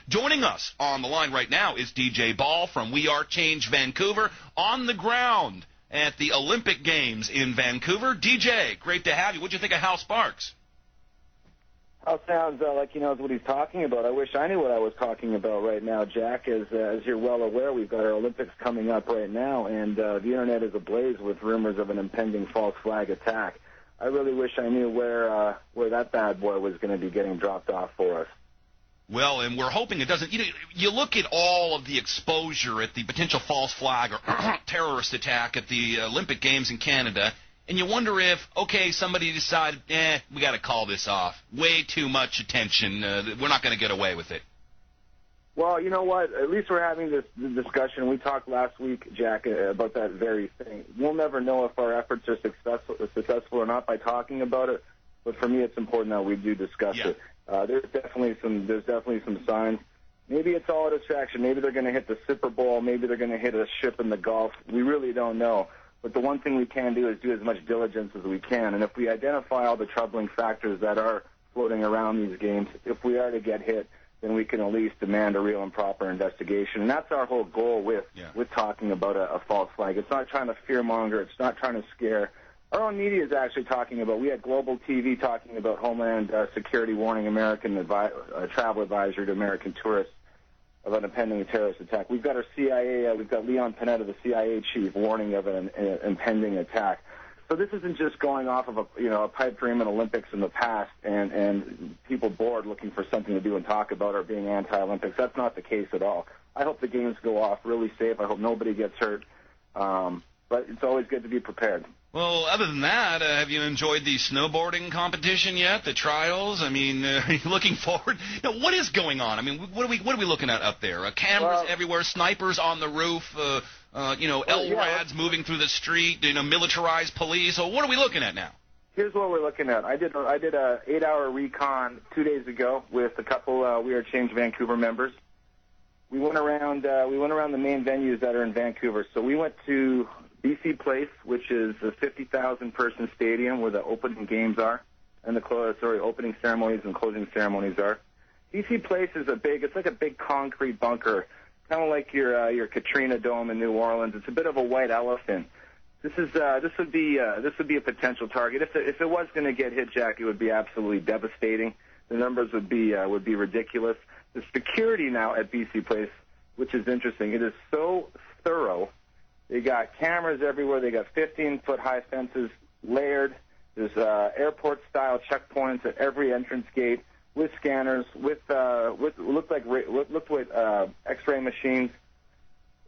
Joining us on the line right now is DJ Ball from We Are Change Vancouver, on the ground at the Olympic Games in Vancouver. DJ, great to have you. What do you think of Hal Sparks? Hal sounds like he knows what he's talking about. I wish I knew what I was talking about right now, Jack. As you're well aware, we've got our Olympics coming up right now, and the Internet is ablaze with rumors of an impending false flag attack. I really wish I knew where that bad boy was going to be getting dropped off for us. Well, and we're hoping it doesn't. You look at all of the exposure at the potential false flag or terrorist attack at the Olympic Games in Canada, and you wonder if, okay, somebody decided, we got to call this off. Way too much attention. We're not going to get away with it. Well, you know what? At least we're having this discussion. We talked last week, Jack, about that very thing. We'll never know if our efforts are successful or not by talking about it. But for me, it's important that we do discuss it. There's definitely some signs. Maybe it's all a distraction. Maybe they're going to hit the Super Bowl. Maybe they're going to hit a ship in the Gulf. We really don't know. But the one thing we can do is do as much diligence as we can. And if we identify all the troubling factors that are floating around these games, if we are to get hit, then we can at least demand a real and proper investigation. And that's our whole goal with talking about a false flag. It's not trying to fearmonger. It's not trying to scare. Our own media is actually talking about, we had Global TV talking about Homeland Security warning American travel advisory to American tourists of an impending terrorist attack. We've got our CIA, we've got Leon Panetta, the CIA chief, warning of an impending attack. So this isn't just going off of a pipe dream in Olympics in the past and people bored looking for something to do and talk about or being anti-Olympics. That's not the case at all. I hope the games go off really safe. I hope nobody gets hurt. But it's always good to be prepared. Well, other than that, have you enjoyed the snowboarding competition yet? The trials? I mean, are you looking forward? What is going on? I mean, what are we looking at up there? Cameras everywhere, snipers on the roof, LRADs moving through the street, militarized police. So what are we looking at now? Here's what we're looking at. I did a 8-hour recon 2 days ago with a couple We Are Change Vancouver members. We went around the main venues that are in Vancouver. So we went to BC Place, which is a 50,000-person stadium where the opening games are, and opening ceremonies and closing ceremonies are. BC Place is it's like a big concrete bunker, kind of like your Katrina Dome in New Orleans. It's a bit of a white elephant. This would be a potential target. If it was going to get hit, Jack, it would be absolutely devastating. The numbers would be ridiculous. The security now at BC Place, which is interesting, it is so thorough. They got cameras everywhere. They got 15-foot high fences layered. There's airport-style checkpoints at every entrance gate with scanners, with X-ray machines.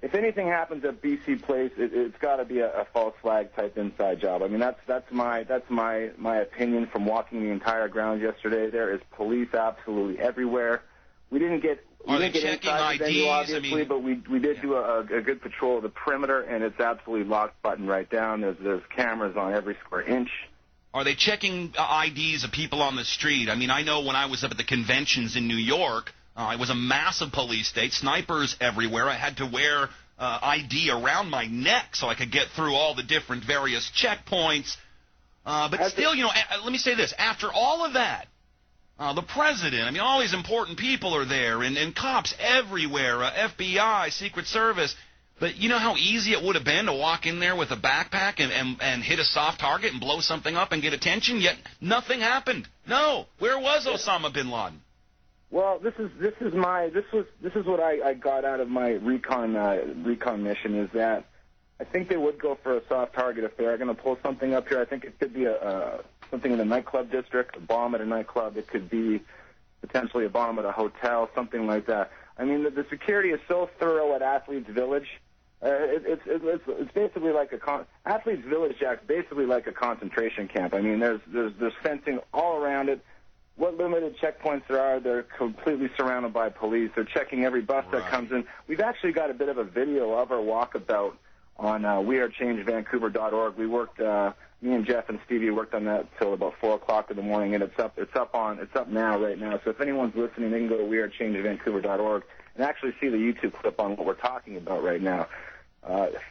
If anything happens at BC Place, it's got to be a false flag type inside job. I mean, that's my opinion from walking the entire ground yesterday. There is police absolutely everywhere. We didn't get. Are they checking inside the venue, IDs? obviously, but we did do a good patrol of the perimeter, and it's absolutely locked button right down. There's cameras on every square inch. Are they checking IDs of people on the street? I mean, I know when I was up at the conventions in New York, it was a massive police state, snipers everywhere. I had to wear ID around my neck so I could get through all the different various checkpoints. But still, let me say this. After all of that, the president, I mean, all these important people are there, and cops everywhere, FBI, Secret Service. But you know how easy it would have been to walk in there with a backpack and hit a soft target and blow something up and get attention, yet nothing happened. No. Where was Osama bin Laden? Well, this is what I got out of my recon mission, is that I think they would go for a soft target if they are going to pull something up here. I think it could be something in the nightclub district, a bomb at a nightclub. It could be potentially a bomb at a hotel, something like that. I mean, the security is so thorough at Athletes Village. It's basically like Athletes Village, Jack's basically like a concentration camp. I mean, there's fencing all around it. What limited checkpoints there are, they're completely surrounded by police. They're checking every bus that comes in. We've actually got a bit of a video of our walkabout on wearechangevancouver.org. We worked, me and Jeff and Stevie worked on that till about 4 o'clock in the morning, and it's up now, right now. So if anyone's listening, they can go to wearechangevancouver.org and actually see the YouTube clip on what we're talking about right now.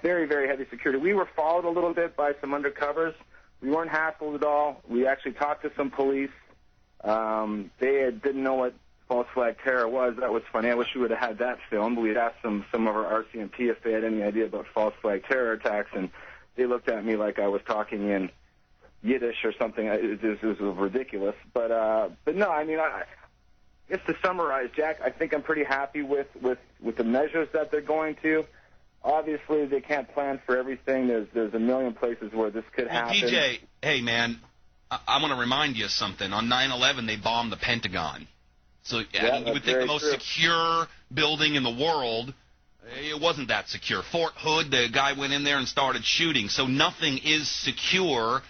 Very, very heavy security. We were followed a little bit by some undercovers. We weren't hassled at all. We actually talked to some police. They didn't know what false flag terror was. That was funny. I wish we would have had that filmed. We'd asked some of our RCMP if they had any idea about false flag terror attacks, and they looked at me like I was talking in Yiddish or something. It was ridiculous. But no, I mean, I guess to summarize, Jack, I think I'm pretty happy with the measures that they're going to. Obviously, they can't plan for everything. There's a million places where this could happen. DJ, hey, man, I want to remind you of something. On 9/11, they bombed the Pentagon. So I mean, you would think the most secure building in the world, it wasn't that secure. Fort Hood, the guy went in there and started shooting. So nothing is secure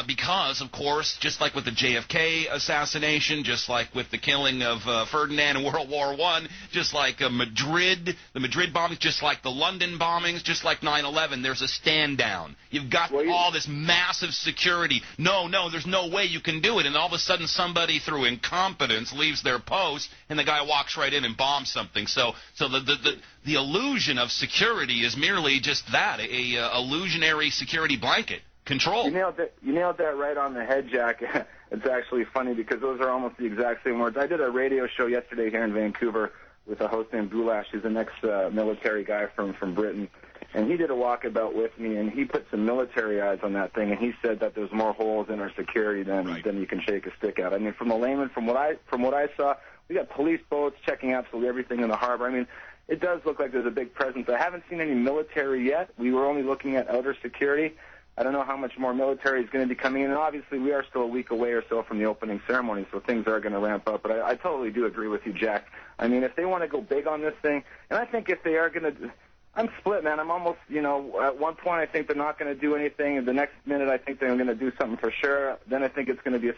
because, of course, just like with the JFK assassination, just like with the killing of Ferdinand in World War I, just like the Madrid bombings, just like the London bombings, just like 9/11, there's a stand down. You've got all this massive security. No, there's no way you can do it. And all of a sudden somebody, through incompetence, leaves their post, and the guy walks right in and bombs something. So the illusion of security is merely just that, a illusionary security blanket. Control. You nailed that right on the head, Jack. It's actually funny because those are almost the exact same words. I did a radio show yesterday here in Vancouver with a host named Goulash. He's an ex-military guy from Britain. And he did a walkabout with me, and he put some military eyes on that thing, and he said that there's more holes in our security than you can shake a stick at. I mean, from a layman, from what I saw, we got police boats checking absolutely everything in the harbor. I mean, it does look like there's a big presence. I haven't seen any military yet. We were only looking at outer security. I don't know how much more military is going to be coming in. And obviously, we are still a week away or so from the opening ceremony, so things are going to ramp up. But I totally do agree with you, Jack. I mean, if they want to go big on this thing, and I think if they are going to, I'm split, man. I'm almost, at one point I think they're not going to do anything, and the next minute I think they're going to do something for sure. Then I think it's going to be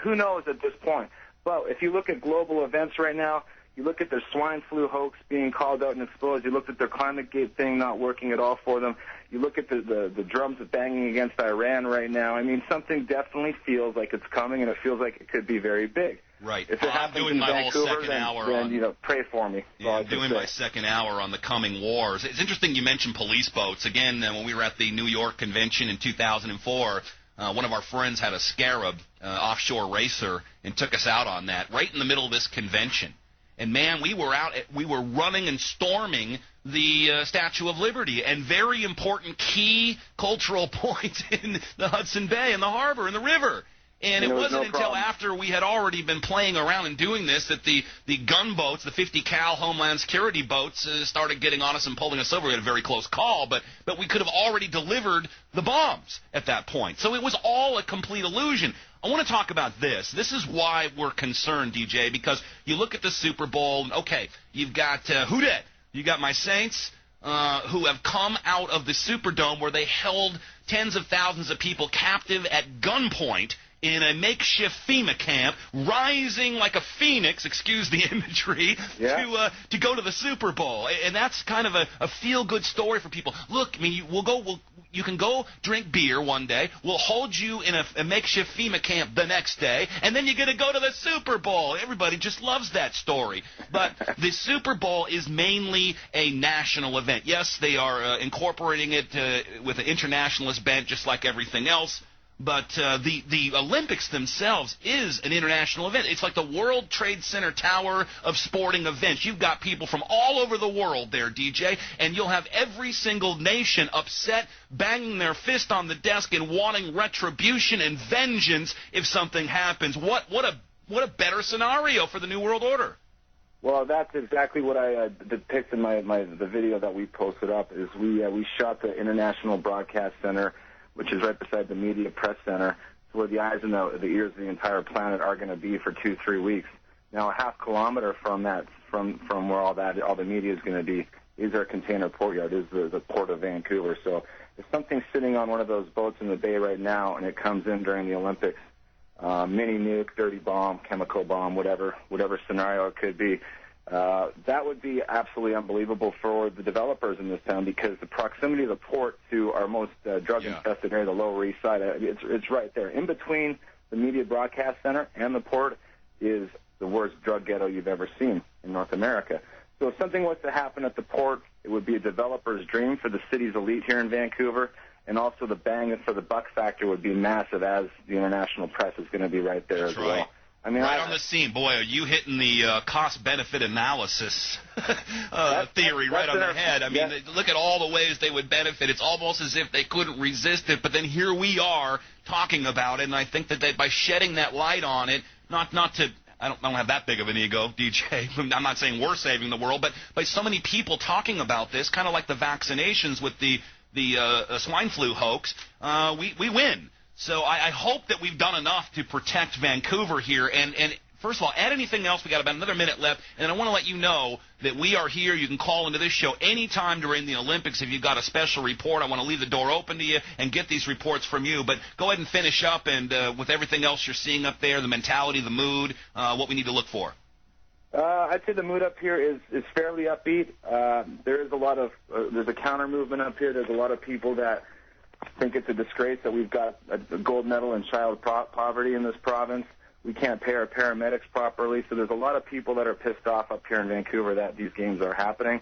who knows at this point. But if you look at global events right now, you look at their swine flu hoax being called out and exposed. You look at their ClimateGate thing not working at all for them. You look at the drums banging against Iran right now. I mean, something definitely feels like it's coming, and it feels like it could be very big. Right. If it happens in Vancouver, then pray for me. Yeah, I'm doing my second hour on the coming wars. It's interesting you mentioned police boats. Again, when we were at the New York convention in 2004, one of our friends had a Scarab offshore racer and took us out on that right in the middle of this convention. And, man, we were running and storming the Statue of Liberty and very important key cultural points in the Hudson Bay and the harbor and the river. And it wasn't until after we had already been playing around and doing this that the gunboats, the 50 cal Homeland Security boats, started getting on us and pulling us over. We had a very close call, but we could have already delivered the bombs at that point. So it was all a complete illusion. I want to talk about this. This is why we're concerned, DJ, because you look at the Super Bowl, and, okay, you've got who dat? You got my Saints, who have come out of the Superdome where they held tens of thousands of people captive at gunpoint in a makeshift FEMA camp, rising like a phoenix, excuse the imagery, to go to the Super Bowl. And that's kind of a feel-good story for people. Look, I mean, you can go drink beer one day, we'll hold you in a makeshift FEMA camp the next day, and then you get to go to the Super Bowl. Everybody just loves that story. But the Super Bowl is mainly a national event. Yes, they are incorporating it with an internationalist bent, just like everything else. But the Olympics themselves is an international event. It's like the World Trade Center Tower of sporting events. You've got people from all over the world there, DJ, and you'll have every single nation upset, banging their fist on the desk and wanting retribution and vengeance if something happens. What a better scenario for the New World Order. Well, that's exactly what I depict in the video that we posted up. Is we shot the International Broadcast Center, which is right beside the Media Press Center, where the eyes and the ears of the entire planet are going to be for 2-3 weeks. Now, a half kilometer from that, from where all the media is going to be, is our container port yard, is the port of Vancouver. So if something's sitting on one of those boats in the bay right now and it comes in during the Olympics, mini nuke, dirty bomb, chemical bomb, whatever scenario it could be, that would be absolutely unbelievable for the developers in this town, because the proximity of the port to our most drug-infested area, the Lower East Side, it's right there. In between the Media Broadcast Center and the port is the worst drug ghetto you've ever seen in North America. So if something was to happen at the port, it would be a developer's dream for the city's elite here in Vancouver, and also the bang for the buck factor would be massive, as the international press is going to be right there as well. I mean, right on the scene. Boy, are you hitting the cost-benefit analysis theory right on the head. I mean, look at all the ways they would benefit. It's almost as if they couldn't resist it, but then here we are talking about it, and I think that by shedding that light on it, not to – I don't have that big of an ego, DJ. I'm not saying we're saving the world, but by so many people talking about this, kind of like the vaccinations with the swine flu hoax, we win. So I hope that we've done enough to protect Vancouver here. And first of all, add anything else. We got about another minute left. And I want to let you know that we are here. You can call into this show anytime during the Olympics if you've got a special report. I want to leave the door open to you and get these reports from you. But go ahead and finish up and with everything else you're seeing up there, the mentality, the mood, what we need to look for. I'd say the mood up here is fairly upbeat. There is a lot of there's a counter movement up here. There's a lot of people that think it's a disgrace that we've got a gold medal in child poverty in this province. We can't pay our paramedics properly, so there's a lot of people that are pissed off up here in Vancouver that these games are happening.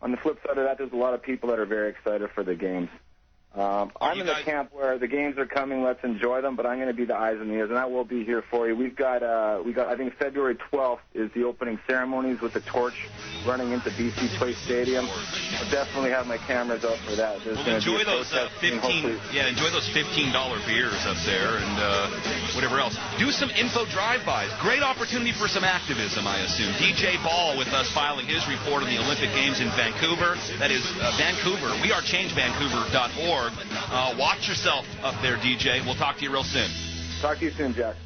On the flip side of that, there's a lot of people that are very excited for the games. I'm in the camp where the games are coming, let's enjoy them, but I'm going to be the eyes and ears, and I will be here for you. We got I think February 12th is the opening ceremonies with the torch running into BC Place Stadium. I'll definitely have my cameras out for that. Enjoy those enjoy those $15 beers up there and whatever else. Do some info drive-bys. Great opportunity for some activism, I assume. DJ Ball with us filing his report on the Olympic Games in Vancouver. That is Vancouver. WeAreChangeVancouver.org. Watch yourself up there, DJ. We'll talk to you real soon. Talk to you soon, Jack.